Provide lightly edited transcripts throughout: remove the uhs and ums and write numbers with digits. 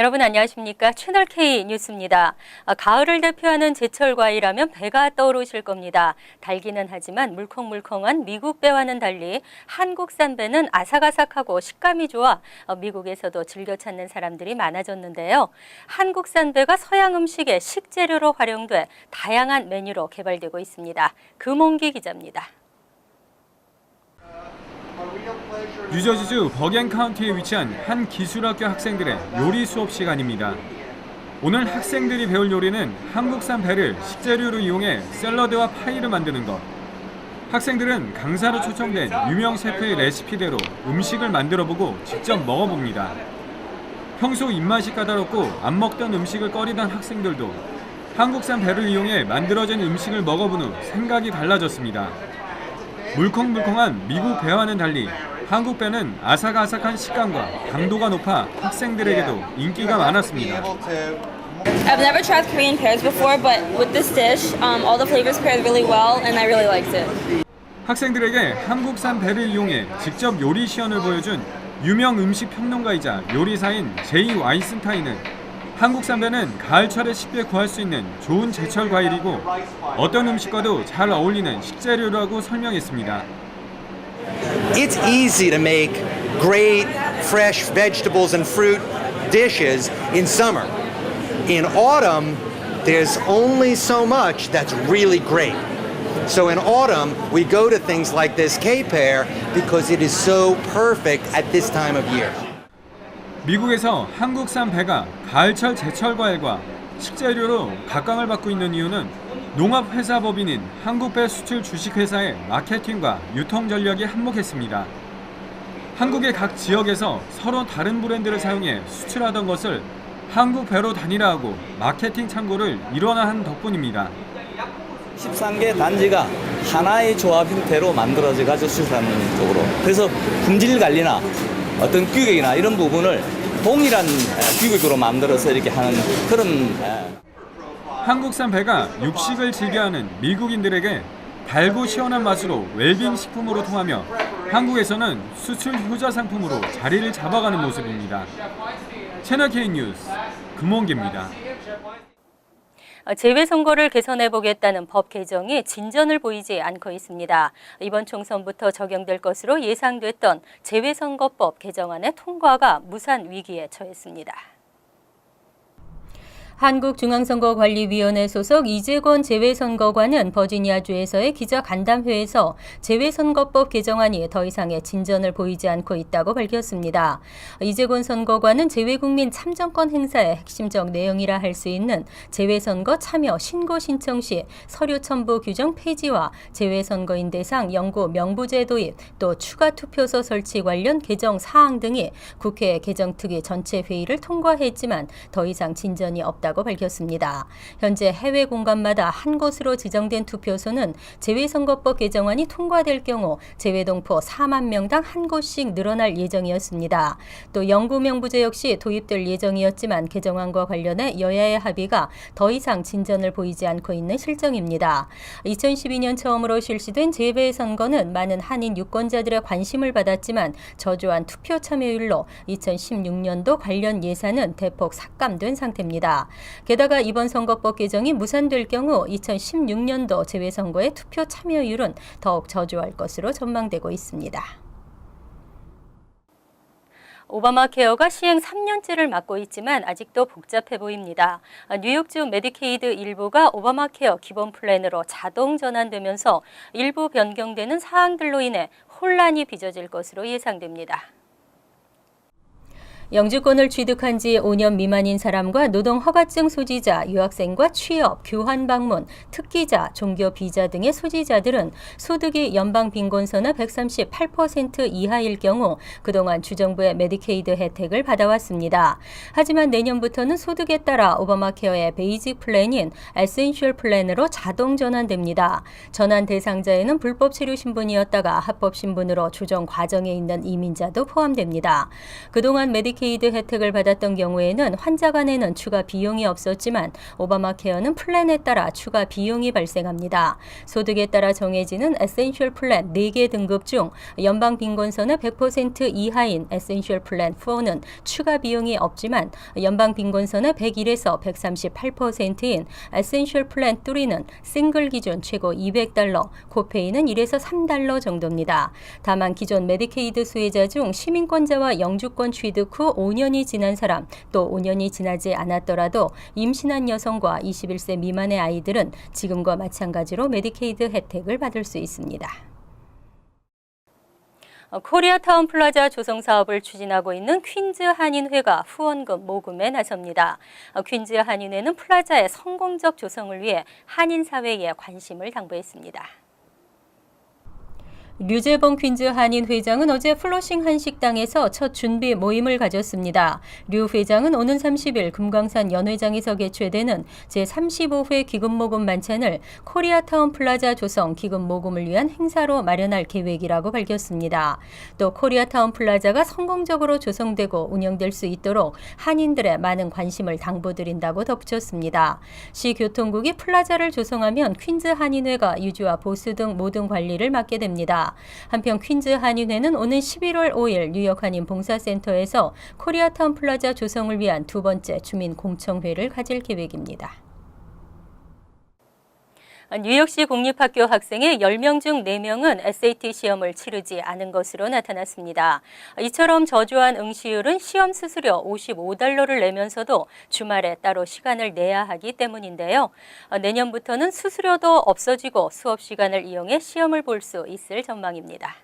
여러분 안녕하십니까? 채널 K 뉴스입니다. 가을을 대표하는 제철 과일하면 배가 떠오르실 겁니다. 달기는 하지만 물컹물컹한 미국 배와는 달리 한국산 배는 아삭아삭하고 식감이 좋아 미국에서도 즐겨 찾는 사람들이 많아졌는데요. 한국산 배가 서양 음식의 식재료로 활용돼 다양한 메뉴로 개발되고 있습니다. 금홍기 기자입니다. 뉴저지주 버겐 카운티에 위치한 한 기술학교 학생들의 요리 수업 시간입니다. 오늘 학생들이 배울 요리는 한국산 배를 식재료로 이용해 샐러드와 파이를 만드는 것. 학생들은 강사로 초청된 유명 셰프의 레시피대로 음식을 만들어보고 직접 먹어봅니다. 평소 입맛이 까다롭고 안 먹던 음식을 꺼리던 학생들도 한국산 배를 이용해 만들어진 음식을 먹어본 후 생각이 달라졌습니다. 물컹물컹한 미국 배와는 달리 한국 배는 아삭아삭한 식감과 당도가 높아 학생들에게도 인기가 많았습니다. I've never tried Korean pears before, but with this dish, all the flavors paired really well, and I really liked it. 학생들에게 한국산 배를 이용해 직접 요리 시연을 보여준 유명 음식 평론가이자 요리사인 제이 와이슨타인은 한국산 배는 가을철에 쉽게 구할 수 있는 좋은 제철 과일이고 어떤 음식과도 잘 어울리는 식재료라고 설명했습니다. It's easy to make great fresh vegetables and fruit dishes in summer. In autumn, there's only so much that's really great. So in autumn, we go to things like this K-pear because it is so perfect at this time of year. 미국에서 한국산 배가 가을철 제철 과일과 식재료로 각광을 받고 있는 이유는 농업회사 법인인 한국배 수출 주식회사의 마케팅과 유통 전략이 한몫했습니다. 한국의 각 지역에서 서로 다른 브랜드를 사용해 수출하던 것을 한국배로 단일화하고 마케팅 창구를 일원화한 덕분입니다. 13개 단지가 하나의 조합 형태로 만들어져가지고 수출하는 쪽으로. 그래서 품질 관리나 어떤 규격이나 이런 부분을 동일한 규격으로 만들어서 이렇게 하는 그런. 한국산 배가 육식을 즐겨하는 미국인들에게 달고 시원한 맛으로 웰빙 식품으로 통하며 한국에서는 수출 효자 상품으로 자리를 잡아가는 모습입니다. 채널 K 뉴스 금홍기입니다. 재외선거를 개선해보겠다는 법 개정이 진전을 보이지 않고 있습니다. 이번 총선부터 적용될 것으로 예상됐던 재외선거법 개정안의 통과가 무산 위기에 처했습니다. 한국중앙선거관리위원회 소속 이재권 재외선거관은 버지니아주에서의 기자간담회에서 재외선거법 개정안이 더 이상의 진전을 보이지 않고 있다고 밝혔습니다. 이재권 선거관은 재외국민 참정권 행사의 핵심적 내용이라 할 수 있는 재외선거 참여 신고 신청 시 서류 첨부 규정 폐지와 재외선거인 대상 연구 명부제 도입, 또 추가 투표소 설치 관련 개정 사항 등이 국회 개정특위 전체 회의를 통과했지만 더 이상 진전이 없다고 밝혔습니다. 현재 해외 공간마다 한 곳으로 지정된 투표소는 재외선거법 개정안이 통과될 경우 재외동포 4만 명당 한 곳씩 늘어날 예정이었습니다. 또 영구명부제 역시 도입될 예정이었지만 개정안과 관련해 여야의 합의가 더 이상 진전을 보이지 않고 있는 실정입니다. 2012년 처음으로 실시된 재외선거는 많은 한인 유권자들의 관심을 받았지만 저조한 투표 참여율로 2016년도 관련 예산은 대폭 삭감된 상태입니다. 게다가 이번 선거법 개정이 무산될 경우 2016년도 재외선거의 투표 참여율은 더욱 저조할 것으로 전망되고 있습니다. 오바마 케어가 시행 3년째를 맞고 있지만 아직도 복잡해 보입니다. 뉴욕주 메디케이드 일부가 오바마 케어 기본 플랜으로 자동 전환되면서 일부 변경되는 사항들로 인해 혼란이 빚어질 것으로 예상됩니다. 영주권을 취득한 지 5년 미만인 사람과 노동 허가증 소지자, 유학생과 취업, 교환 방문, 특기자, 종교 비자 등의 소지자들은 소득이 연방 빈곤선의 138% 이하일 경우 그동안 주정부의 메디케이드 혜택을 받아왔습니다. 하지만 내년부터는 소득에 따라 오바마 케어의 베이직 플랜인 에센셜 플랜으로 자동 전환됩니다. 전환 대상자에는 불법 체류 신분이었다가 합법 신분으로 조정 과정에 있는 이민자도 포함됩니다. 그동안 메디케이드 메디케이드 혜택을 받았던 경우에는 환자 간에는 추가 비용이 없었지만 오바마 케어는 플랜에 따라 추가 비용이 발생합니다. 소득에 따라 정해지는 에센셜 플랜 4개 등급 중 연방 빈곤선의 100% 이하인 에센셜 플랜 4는 추가 비용이 없지만 연방 빈곤선의 101에서 138%인 에센셜 플랜 3는 싱글 기준 최고 $200, 코페이는 1에서 $3 정도입니다. 다만 기존 메디케이드 수혜자 중 시민권자와 영주권 취득 후 5년이 지난 사람, 또 5년이 지나지 않았더라도 임신한 여성과 21세 미만의 아이들은 지금과 마찬가지로 메디케이드 혜택을 받을 수 있습니다. 코리아타운 플라자 조성 사업을 추진하고 있는 퀸즈 한인회가 후원금 모금에 나섭니다. 퀸즈 한인회는 플라자의 성공적 조성을 위해 한인 사회에 관심을 당부했습니다. 류재봉 퀸즈 한인 회장은 어제 플러싱 한식당에서 첫 준비 모임을 가졌습니다. 류 회장은 오는 30일 금강산 연회장에서 개최되는 제35회 기금모금 만찬을 코리아타운 플라자 조성 기금모금을 위한 행사로 마련할 계획이라고 밝혔습니다. 또 코리아타운 플라자가 성공적으로 조성되고 운영될 수 있도록 한인들의 많은 관심을 당부드린다고 덧붙였습니다. 시교통국이 플라자를 조성하면 퀸즈 한인회가 유지와 보수 등 모든 관리를 맡게 됩니다. 한편 퀸즈 한인회는 오는 11월 5일 뉴욕 한인 봉사센터에서 코리아타운 플라자 조성을 위한 두 번째 주민 공청회를 가질 계획입니다. 뉴욕시 공립학교 학생의 10명 중 4명은 SAT 시험을 치르지 않은 것으로 나타났습니다. 이처럼 저조한 응시율은 시험 수수료 $55를 내면서도 주말에 따로 시간을 내야 하기 때문인데요. 내년부터는 수수료도 없어지고 수업 시간을 이용해 시험을 볼 수 있을 전망입니다.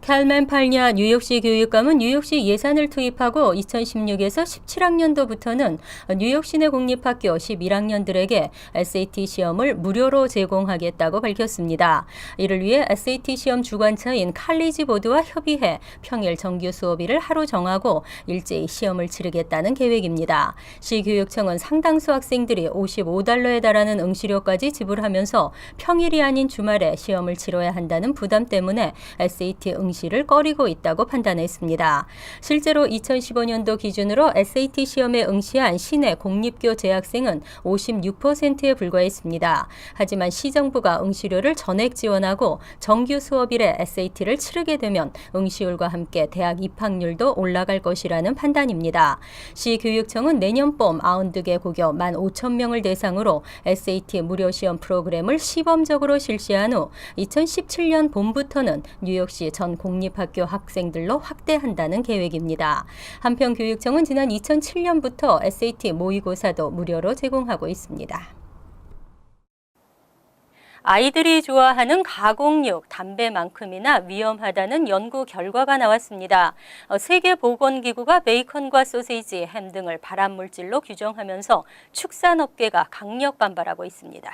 캘맨 팔냐 뉴욕시 교육감은 뉴욕시 예산을 투입하고 2016에서 17학년도부터는 뉴욕 시내 공립학교 11학년들에게 SAT 시험을 무료로 제공하겠다고 밝혔습니다. 이를 위해 SAT 시험 주관처인 칼리지 보드와 협의해 평일 정규 수업일을 하루 정하고 일제히 시험을 치르겠다는 계획입니다. 시 교육청은 상당수 학생들이 $55에 달하는 응시료까지 지불하면서 평일이 아닌 주말에 시험을 치러야 한다는 부담 때문에 SAT 응시를 꺼리고 있다고 판단했습니다. 실제로 2015년도 기준으로 SAT 시험에 응시한 시내 공립교 재학생은 56%에 불과했습니다. 하지만 시정부가 응시료를 전액 지원하고 정규 수업일에 SAT를 치르게 되면 응시율과 함께 대학 입학률도 올라갈 것이라는 판단입니다. 시 교육청은 내년 봄 92개 고교 15,000명을 대상으로 SAT 무료 시험 프로그램을 시범적으로 실시한 후 2017년 봄부터는 뉴욕시 전 공립학교 학생들로 확대한다는 계획입니다. 한편 교육청은 지난 2007년부터 SAT 모의고사도 무료로 제공하고 있습니다. 아이들이 좋아하는 가공육, 담배만큼이나 위험하다는 연구 결과가 나왔습니다. 세계보건기구가 베이컨과 소시지, 햄 등을 발암물질로 규정하면서 축산업계가 강력 반발하고 있습니다.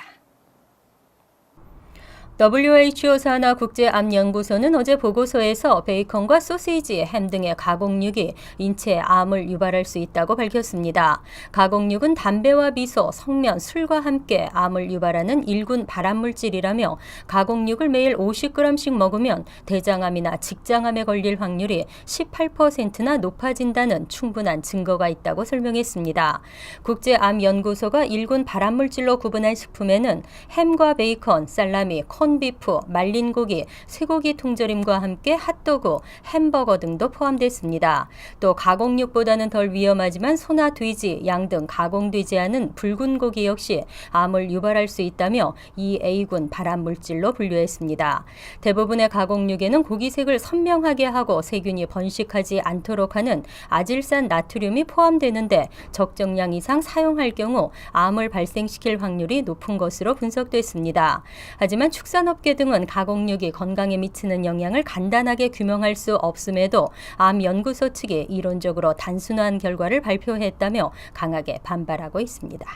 WHO 산하국제암연구소는 어제 보고서에서 베이컨과 소시지, 햄 등의 가공육이 인체에 암을 유발할 수 있다고 밝혔습니다. 가공육은 담배와 미소, 성면, 술과 함께 암을 유발하는 1군 발암물질이라며 가공육을 매일 50g씩 먹으면 대장암이나 직장암에 걸릴 확률이 18%나 높아진다는 충분한 증거가 있다고 설명했습니다. 국제암연구소가 1군 발암물질로 구분한 식품에는 햄과 베이컨, 살라미, 콘비프, 말린 고기, 쇠고기 통조림과 함께 핫도그, 햄버거 등도 포함됐습니다. 또 가공육보다는 덜 위험하지만 소나 돼지, 양 등 가공되지 않은 붉은 고기 역시 암을 유발할 수 있다며 이 A군 발암물질로 분류했습니다. 대부분의 가공육에는 고기색을 선명하게 하고 세균이 번식하지 않도록 하는 아질산 나트륨이 포함되는데 적정량 이상 사용할 경우 암을 발생시킬 확률이 높은 것으로 분석됐습니다. 하지만 축산업계 등은 가공육이 건강에 미치는 영향을 간단하게 규명할 수 없음에도 암연구소 측이 이론적으로 단순한 결과를 발표했다며 강하게 반발하고 있습니다.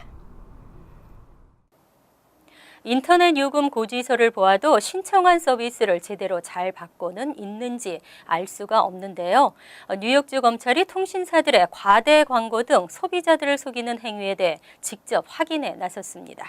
인터넷 요금 고지서를 보아도 신청한 서비스를 제대로 잘 받고는 있는지 알 수가 없는데요. 뉴욕주 검찰이 통신사들의 과대 광고 등 소비자들을 속이는 행위에 대해 직접 확인에 나섰습니다.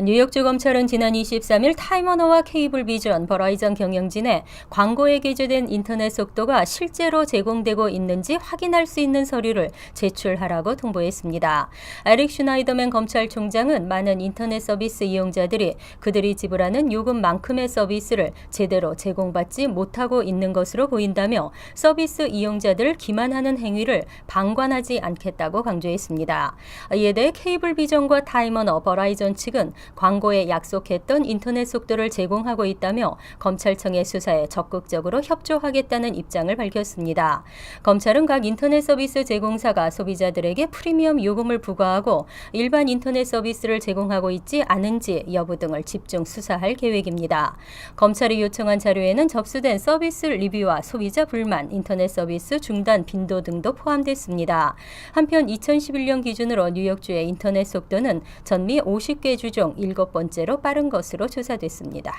뉴욕주 검찰은 지난 23일 타임워너와 케이블비전, 버라이전 경영진에 광고에 게재된 인터넷 속도가 실제로 제공되고 있는지 확인할 수 있는 서류를 제출하라고 통보했습니다. 에릭 슈나이더맨 검찰총장은 많은 인터넷 서비스 이용자들이 그들이 지불하는 요금만큼의 서비스를 제대로 제공받지 못하고 있는 것으로 보인다며 서비스 이용자들을 기만하는 행위를 방관하지 않겠다고 강조했습니다. 이에 대해 케이블비전과 타임워너, 버라이전 측은 광고에 약속했던 인터넷 속도를 제공하고 있다며 검찰청의 수사에 적극적으로 협조하겠다는 입장을 밝혔습니다. 검찰은 각 인터넷 서비스 제공사가 소비자들에게 프리미엄 요금을 부과하고 일반 인터넷 서비스를 제공하고 있지 않은지 여부 등을 집중 수사할 계획입니다. 검찰이 요청한 자료에는 접수된 서비스 리뷰와 소비자 불만, 인터넷 서비스 중단 빈도 등도 포함됐습니다. 한편 2011년 기준으로 뉴욕주의 인터넷 속도는 전미 50개 주 중 7번째로 빠른 것으로 조사됐습니다.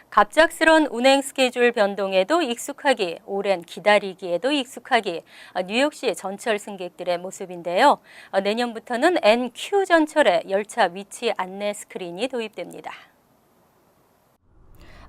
갑작스런 운행 스케줄 변동에도 익숙하기, 오랜 기다리기에도 익숙하기, 뉴욕시 전철 승객들의 모습인데요. 내년부터는 NQ 전철에 열차 위치 안내 스크린이 도입됩니다.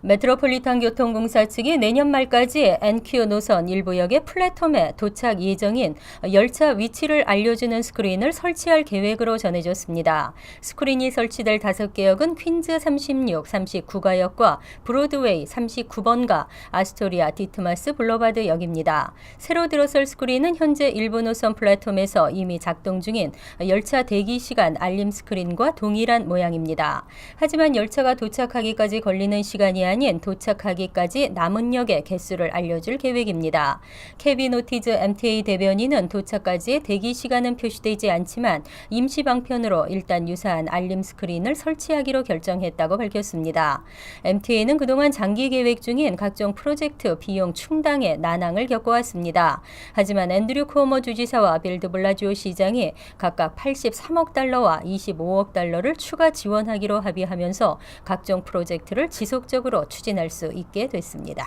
메트로폴리탄 교통공사 측이 내년 말까지 NQ 노선 일부 역의 플랫폼에 도착 예정인 열차 위치를 알려주는 스크린을 설치할 계획으로 전해졌습니다. 스크린이 설치될 5개 역은 퀸즈 36, 39가역과 브로드웨이 39번가, 아스토리아, 디트마스 블러바드 역입니다. 새로 들어설 스크린은 현재 일부 노선 플랫폼에서 이미 작동 중인 열차 대기 시간 알림 스크린과 동일한 모양입니다. 하지만 열차가 도착하기까지 걸리는 시간이 아닌 도착하기까지 남은 역의 개수를 알려줄 계획입니다. 케빈 오티즈 MTA 대변인은 도착까지의 대기 시간은 표시되지 않지만 임시 방편으로 일단 유사한 알림 스크린을 설치하기로 결정했다고 밝혔습니다. MTA는 그동안 장기 계획 중인 각종 프로젝트 비용 충당에 난항을 겪어왔습니다. 하지만 앤드류 쿠오모 주지사와 빌 드 블라지오 시장이 각각 83억 달러와 25억 달러를 추가 지원하기로 합의하면서 각종 프로젝트를 지속적으로 추진할 수 있게 됐습니다.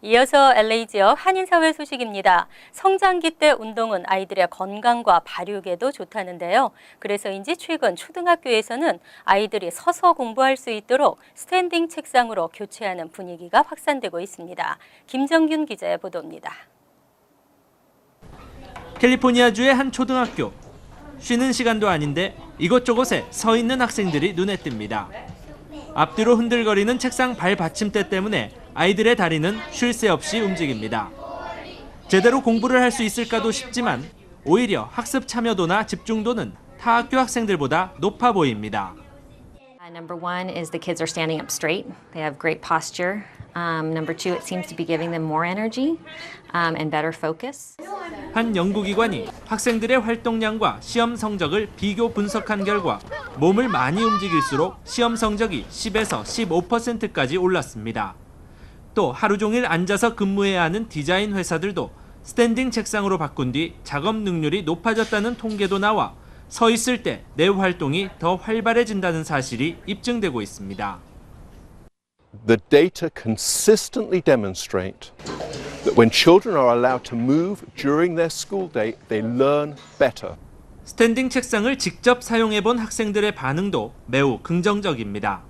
이어서 LA 지역 한인사회 소식입니다. 성장기 때 운동은 아이들의 건강과 발육에도 좋다는데요. 그래서인지 최근 초등학교에서는 아이들이 서서 공부할 수 있도록 스탠딩 책상으로 교체하는 분위기가 확산되고 있습니다. 김정균 기자의 보도입니다. 캘리포니아주의 한 초등학교. 쉬는 시간도 아닌데 이곳저곳에 서 있는 학생들이 눈에 띕니다. 앞뒤로 흔들거리는 책상 발 받침대 때문에 아이들의 다리는 쉴 새 없이 움직입니다. 제대로 공부를 할 수 있을까도 싶지만 오히려 학습 참여도나 집중도는 타 학교 학생들보다 높아 보입니다. Number one is the kids are standing up straight. They have great posture. Number two, it seems to be giving them more energy and better focus. 한 연구기관이 학생들의 활동량과 시험 성적을 비교 분석한 결과 몸을 많이 움직일수록 시험 성적이 10에서 15%까지 올랐습니다. 또 하루 종일 앉아서 근무해야 하는 디자인 회사들도 스탠딩 책상으로 바꾼 뒤 작업 능률이 높아졌다는 통계도 나와 서 있을 때 뇌 활동이 더 활발해진다는 사실이 입증되고 있습니다. The data consistently demonstrate that when children are allowed to move during their school day, they learn better. 스탠딩 책상을 직접 사용해 본 학생들의 반응도 매우 긍정적입니다.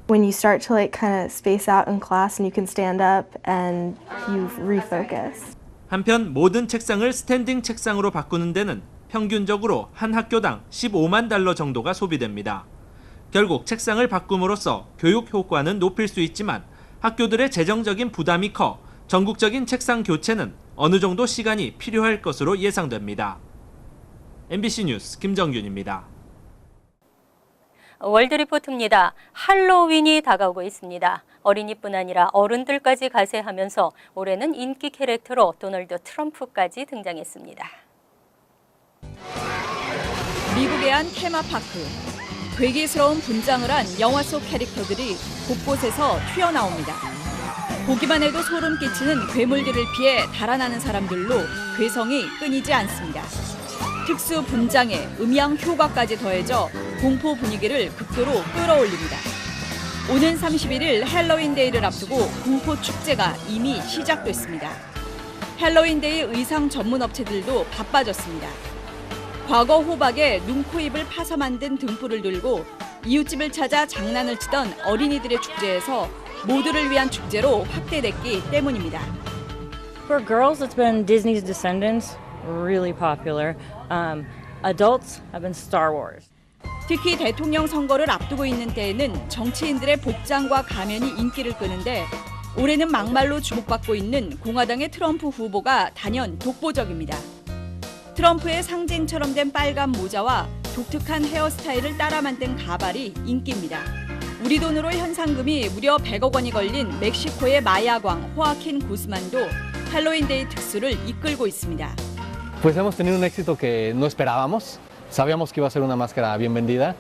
When you start to kind of space out in class and you can stand up and you refocus. 한편 모든 책상을 스탠딩 책상으로 바꾸는 데는 평균적으로 한 학교당 15만 달러 정도가 소비됩니다. 결국 책상을 바꿈으로써 교육 효과는 높일 수 있지만 학교들의 재정적인 부담이 커 전국적인 책상 교체는 어느 정도 시간이 필요할 것으로 예상됩니다. MBC 뉴스 김정균입니다. 월드리포트입니다. 할로윈이 다가오고 있습니다. 어린이뿐 아니라 어른들까지 가세하면서 올해는 인기 캐릭터로 도널드 트럼프까지 등장했습니다. 미국의 한 테마파크. 괴기스러운 분장을 한 영화 속 캐릭터들이 곳곳에서 튀어나옵니다. 보기만 해도 소름 끼치는 괴물들을 피해 달아나는 사람들로 괴성이 끊이지 않습니다. 특수 분장에 음향 효과까지 더해져 공포 분위기를 극도로 끌어올립니다. 오는 31일 헬로윈데이를 앞두고 공포 축제가 이미 시작됐습니다. 헬로윈데이 의상 전문 업체들도 바빠졌습니다. 과거 호박에 눈, 코, 입을 파서 만든 등불을 들고 이웃집을 찾아 장난을 치던 어린이들의 축제에서 모두를 위한 축제로 확대됐기 때문입니다. For girls, it's been Disney's Descendants, really popular. Adults have been Star Wars. 특히 대통령 선거를 앞두고 있는 때에는 정치인들의 복장과 가면이 인기를 끄는데 올해는 막말로 주목받고 있는 공화당의 트럼프 후보가 단연 독보적입니다. 트럼프의 상징처럼 된 빨간 모자와 독특한 헤어스타일을 따라 만든 가발이 인기입니다. 우리 돈으로 현상금이 무려 100억 원이 걸린 멕시코의 마야광 호아킨 구스만도 할로윈데이 특수를 이끌고 있습니다. Pues hemos tenido un éxito que no esperábamos. Sabíamos que iba a ser una máscara bien vendida,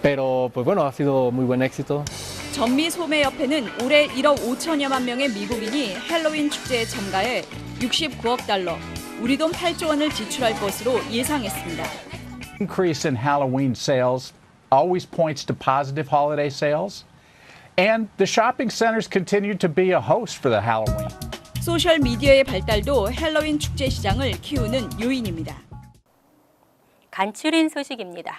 pero pues bueno, ha sido muy buen éxito. 전미 소매협회는 올해 1억 5천여만 명의 미국인이 할로윈 축제에 참가해 69억 달러, 우리 돈 8조 원을 지출할 것으로 예상했습니다. Increase in Halloween sales always points to positive holiday sales, and the shopping centers continue to be a host for the Halloween. 소셜 미디어의 발달도 할로윈 축제 시장을 키우는 요인입니다. 간추린 소식입니다.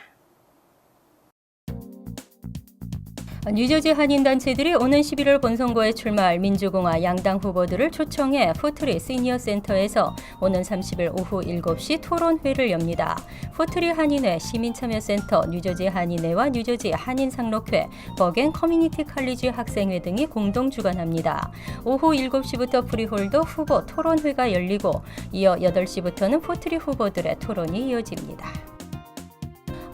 뉴저지 한인단체들이 오는 11월 본선거에 출마할 민주공화 양당 후보들을 초청해 포트리 시니어 센터에서 오는 30일 오후 7시 토론회를 엽니다. 포트리 한인회 시민참여센터, 뉴저지 한인회와 뉴저지 한인상록회, 버겐 커뮤니티 칼리지 학생회 등이 공동 주관합니다. 오후 7시부터 프리홀더 후보 토론회가 열리고 이어 8시부터는 포트리 후보들의 토론이 이어집니다.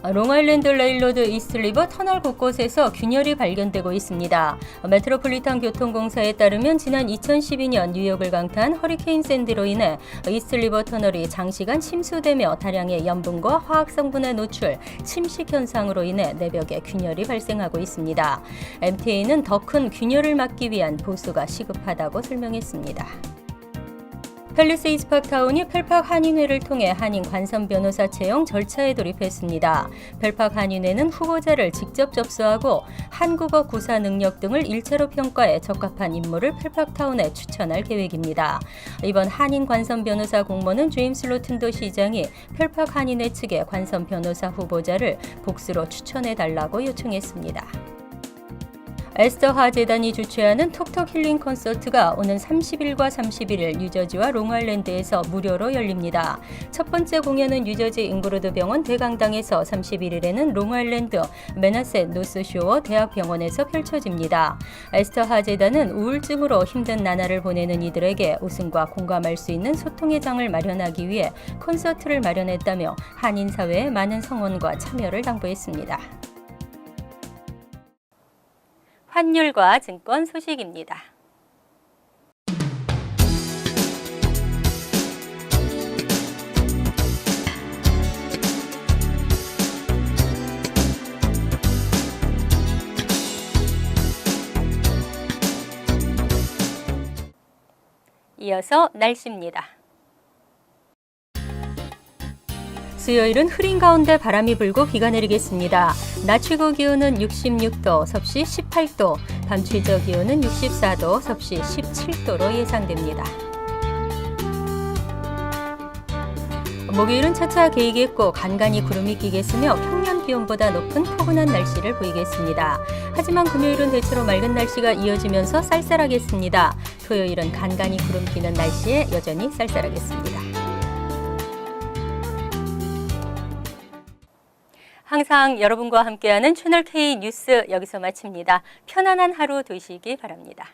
롱아일랜드 레일로드 이스트리버 터널 곳곳에서 균열이 발견되고 있습니다. 메트로폴리탄 교통공사에 따르면 지난 2012년 뉴욕을 강타한 허리케인 샌디로 인해 이스트리버 터널이 장시간 침수되며 다량의 염분과 화학 성분의 노출, 침식 현상으로 인해 내벽에 균열이 발생하고 있습니다. MTA는 더 큰 균열을 막기 위한 보수가 시급하다고 설명했습니다. 팰리세이드 파크타운이 펠팍 한인회를 통해 한인 관선 변호사 채용 절차에 돌입했습니다. 펠팍 한인회는 후보자를 직접 접수하고 한국어 구사 능력 등을 1차로 평가해 적합한 인물을 펠팍타운에 추천할 계획입니다. 이번 한인 관선 변호사 공모는 제임스 로튼도 시장이 펠팍 한인회 측에 관선 변호사 후보자를 복수로 추천해달라고 요청했습니다. 에스더 재단이 주최하는 톡톡 힐링 콘서트가 오는 30일과 31일 뉴저지와 롱아일랜드에서 무료로 열립니다. 첫 번째 공연은 뉴저지 잉그로드 병원 대강당에서 31일에는 롱아일랜드 매나셋 노스쇼어 대학병원에서 펼쳐집니다. 에스더 재단은 우울증으로 힘든 나날을 보내는 이들에게 웃음과 공감할 수 있는 소통의 장을 마련하기 위해 콘서트를 마련했다며 한인 사회의 많은 성원과 참여를 당부했습니다. 환율과 증권 소식입니다. 이어서 날씨입니다. 수요일은 흐린 가운데 바람이 불고 비가 내리겠습니다. 낮 최고 기온은 66도, 섭씨 18도, 밤 최저 기온은 64도, 섭씨 17도로 예상됩니다. 목요일은 차차 개이겠고 간간히 구름이 끼겠으며 평년 기온보다 높은 포근한 날씨를 보이겠습니다. 하지만 금요일은 대체로 맑은 날씨가 이어지면서 쌀쌀하겠습니다. 토요일은 간간히 구름 끼는 날씨에 여전히 쌀쌀하겠습니다. 항상 여러분과 함께하는 채널K 뉴스 여기서 마칩니다. 편안한 하루 되시기 바랍니다.